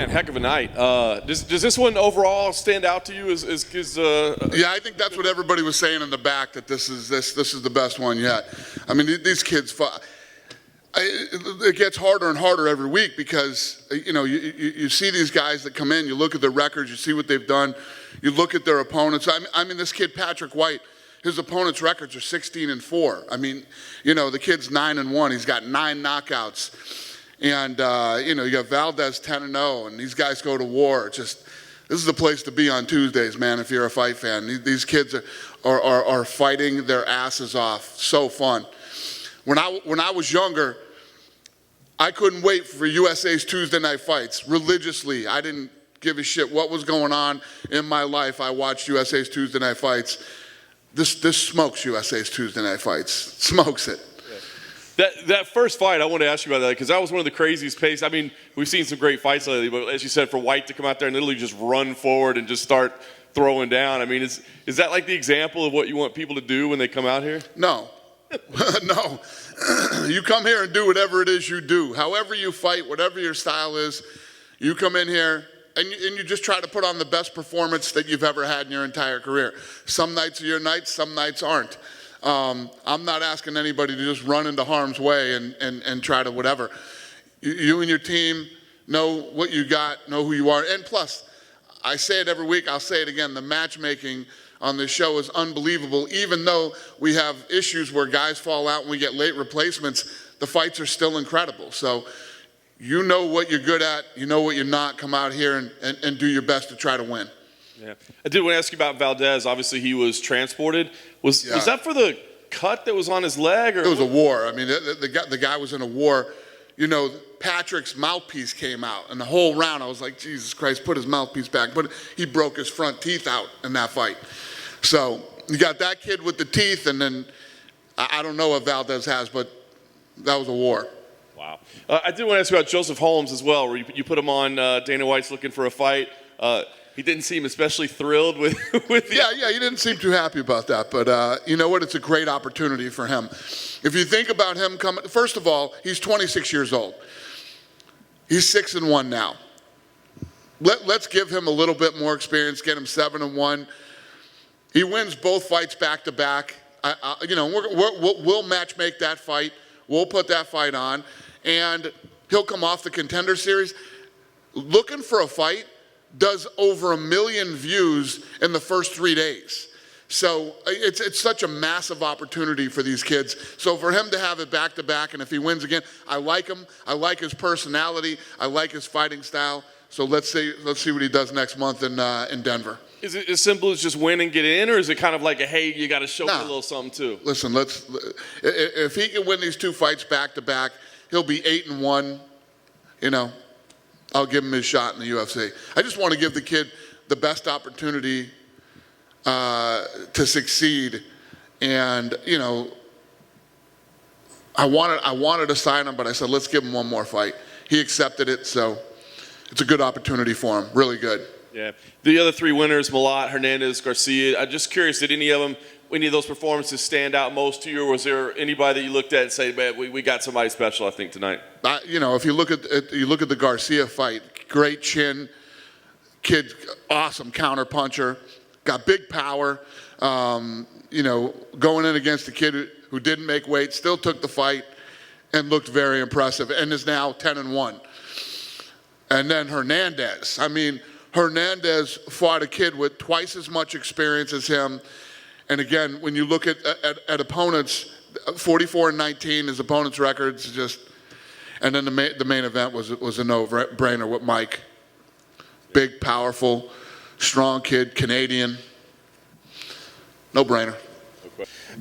Man, heck of a night. Does this one overall stand out to you? Yeah, I think that's what everybody was saying in the back, that this is the best one yet. I mean, these kids, it gets harder and harder every week because you see these guys that come in, you look at their records, you see what they've done, you look at their opponents. I mean, this kid Patrick White, his opponent's records are 16-4. I mean, the kid's 9-1. He's got 9 knockouts. And, you got Valdez 10-0, and these guys go to war. This is the place to be on Tuesdays, man, if you're a fight fan. These kids are fighting their asses off. So fun. When I was younger, I couldn't wait for USA's Tuesday night fights. Religiously, I didn't give a shit what was going on in my life. I watched USA's Tuesday night fights. This smokes USA's Tuesday night fights. Smokes it. That first fight, I want to ask you about that because that was one of the craziest pace. I mean, we've seen some great fights lately, but as you said, for White to come out there and literally just run forward and just start throwing down, I mean, is that like the example of what you want people to do when they come out here? No. No. You come here and do whatever it is you do. However you fight, whatever your style is, you come in here and you just try to put on the best performance that you've ever had in your entire career. Some nights are your nights, some nights aren't. I'm not asking anybody to just run into harm's way and try to whatever. You and your team know what you got, know who you are. And plus, I say it every week, I'll say it again, the matchmaking on this show is unbelievable. Even though we have issues where guys fall out and we get late replacements, the fights are still incredible. So you know what you're good at, you know what you're not, come out here and do your best to try to win. Yeah, I did want to ask you about Valdez. Obviously, he was transported. Was that for the cut that was on his leg? Or it was a war. I mean, the guy was in a war. Patrick's mouthpiece came out, and the whole round I was like, Jesus Christ, put his mouthpiece back. But he broke his front teeth out in that fight. So you got that kid with the teeth, and then I don't know what Valdez has, but that was a war. Wow. I did want to ask you about Joseph Holmes as well, where you put him on Dana White's looking for a fight. He didn't seem especially thrilled with Yeah, he didn't seem too happy about that. But you know what? It's a great opportunity for him. If you think about him coming, first of all, he's 26 years old. He's 6-1 now. Let's give him a little bit more experience, get him 7-1. He wins both fights back to back. We'll match make that fight. We'll put that fight on. And he'll come off the Contender Series. Looking for a fight does over 1 million views in the first 3 days. So it's such a massive opportunity for these kids. So for him to have it back to back, and if he wins again, I like him. I like his personality. I like his fighting style. So let's see what he does next month in Denver. Is it as simple as just win and get in, or is it kind of like hey, you got to show me a little something too? Listen, if he can win these 2 fights back to back, he'll be 8-1. I'll give him his shot in the UFC. I just want to give the kid the best opportunity to succeed. And, I wanted to sign him, but I said, let's give him one more fight. He accepted it, so it's a good opportunity for him. Really good. Yeah. The other 3 winners, Malott, Hernandez, Garcia, I'm just curious, did any of those performances stand out most to you, or was there anybody that you looked at and say, man, we got somebody special, I think, tonight? If you look at the Garcia fight, great chin, kid, awesome counter puncher, got big power. Going in against a kid who didn't make weight, still took the fight, and looked very impressive, and is now 10-1. And then Hernandez. I mean, Hernandez fought a kid with twice as much experience as him. And again, when you look at opponents, 44-19, his opponent's records just. And then the main event was a no-brainer with Mike. Big, powerful, strong kid, Canadian. No-brainer.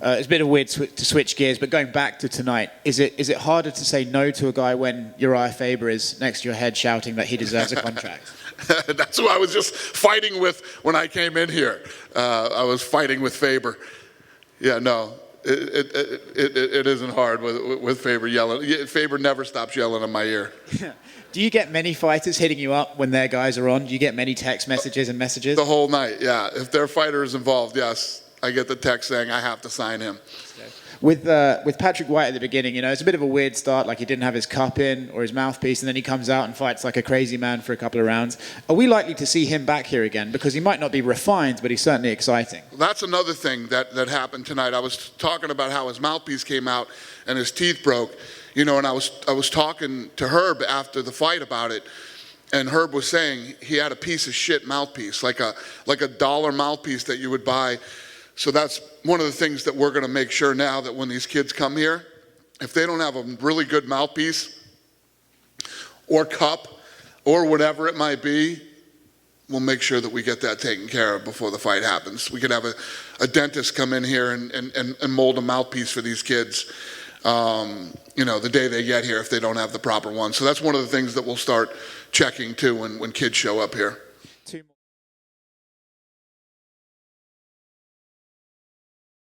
It's a bit of weird to switch gears, but going back to tonight, is it harder to say no to a guy when Uriah Faber is next to your head shouting that he deserves a contract? That's who I was just fighting with when I came in here. I was fighting with Faber. Yeah, no, it isn't hard with Faber yelling. Faber never stops yelling in my ear. Do you get many fighters hitting you up when their guys are on? Do you get many text messages and messages? The whole night, yeah. If their fighter is involved, yes. I get the text saying I have to sign him. With Patrick White at the beginning, it's a bit of a weird start, like he didn't have his cup in or his mouthpiece, and then he comes out and fights like a crazy man for a couple of rounds. Are we likely to see him back here again? Because he might not be refined, but he's certainly exciting. That's another thing that happened tonight. I was talking about how his mouthpiece came out and his teeth broke, and I was talking to Herb after the fight about it, and Herb was saying he had a piece of shit mouthpiece, like a dollar mouthpiece that you would buy. So that's one of the things that we're going to make sure now, that when these kids come here, if they don't have a really good mouthpiece or cup or whatever it might be, we'll make sure that we get that taken care of before the fight happens. We could have a dentist come in here and mold a mouthpiece for these kids, the day they get here if they don't have the proper one. So that's one of the things that we'll start checking too when kids show up here.